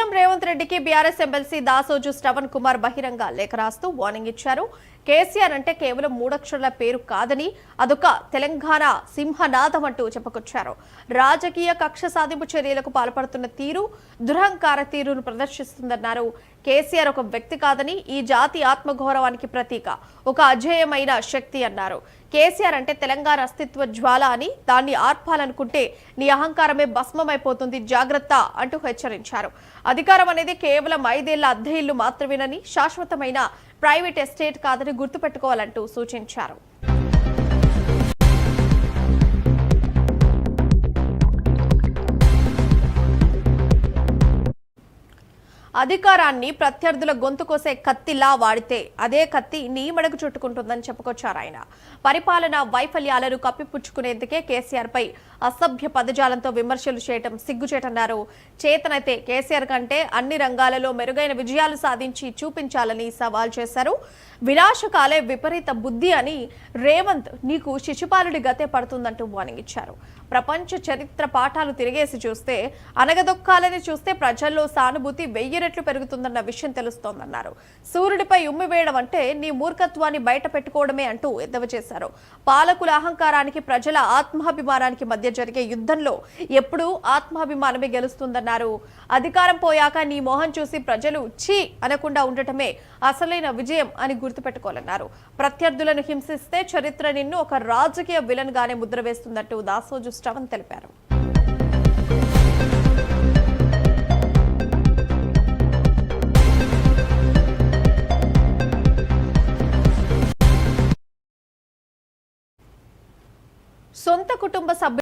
CM Revanth రెడ్డికి BRS MLC Dasoju Shravan Kumar బహిరంగ లేఖ రాస్తూ వార్నింగ్ ఇచ్చారు. కేసీఆర్ అంటే కేవలం మూడక్షరాల పేరు కాదని అదొక తెలంగాణ సింహనాదం అంటూ చెప్పుకొచ్చారు. రాజకీయ కక్ష సాధింపు చర్యలకు పాల్పడుతున్న తీరు దురహంకార తీరును ప్రదర్శిస్తుందన్నారు. కేసీఆర్ ఒక వ్యక్తి కాదని, ఈ జాతి ఆత్మగౌరవానికి ప్రతీక, ఒక అజేయమైన శక్తి అన్నారు. కేసీఆర్ అంటే తెలంగాణ అస్తిత్వ జ్వాల అని, దాన్ని ఆర్పాలనుకుంటే నీ అహంకారమే భస్మమైపోతుంది, జాగ్రత్త అంటూ హెచ్చరించారు. అధికారం అనేది కేవలం 5 ఏళ్ల అద్దె ఇల్లు మాత్రమేనని, శాశ్వతమైన ప్రైవేట్ ఎస్టేట్ కాదని గుర్తుపెట్టుకోవాలంటూ సూచించారు. అధికారాన్ని ప్రత్యర్థుల గొంతు కోసే కత్తిలా వాడితే అదే కత్తి నీ మెడకు చుట్టుకుంటుందని చెప్పుకొచ్చారు ఆయన. పరిపాలన వైఫల్యాలను కప్పిపుచ్చుకునేందుకే కేసీఆర్ పై అసభ్య పదజాలంతో విమర్శలు చేయటం సిగ్గుచేటన్నారు. చేతనైతే కేసీఆర్ కంటే అన్ని రంగాలలో మెరుగైన విజయాలు సాధించి చూపించాలని సవాల్ చేశారు. వినాశకాలే విపరీత బుద్ధి అని రేవంత్ నీకు శిశుపాలుడి గతే పడుతుందంటూ వార్నింగ్ ఇచ్చారు. ప్రపంచ చరిత్ర పాఠాలు తిరిగేసి చూస్తే, అనగదొక్కాలని చూస్తే ప్రజల్లో సానుభూతి 1000 రెట్లు పెరుగుతుందన్న విషయం తెలుస్తోందన్నారు. సూర్యుడిపై ఉమ్మి వేయడం అంటే నీ మూర్ఖత్వాన్ని బయట పెట్టుకోవడమే అంటూ ఎద్దవ చేశారు. పాలకుల అహంకారానికి ప్రజల ఆత్మాభిమానానికి మధ్య జరిగే యుద్ధంలో ఎప్పుడూ ఆత్మాభిమానమే గెలుస్తుందన్నారు. అధికారం పోయాక నీ మోహం చూసి ప్రజలు ఛీ అనకుండా ఉండటమే అసలైన విజయం అని గుర్తుపెట్టుకోవాలన్నారు. ప్రత్యర్థులను హింసిస్తే చరిత్ర నిన్ను ఒక రాజకీయ విలన్ గానే ముద్ర వేస్తుందంటూ దాసోజు శ్రవణ్ తెలిపారు. సొంత కుటుంబ సభ్యులు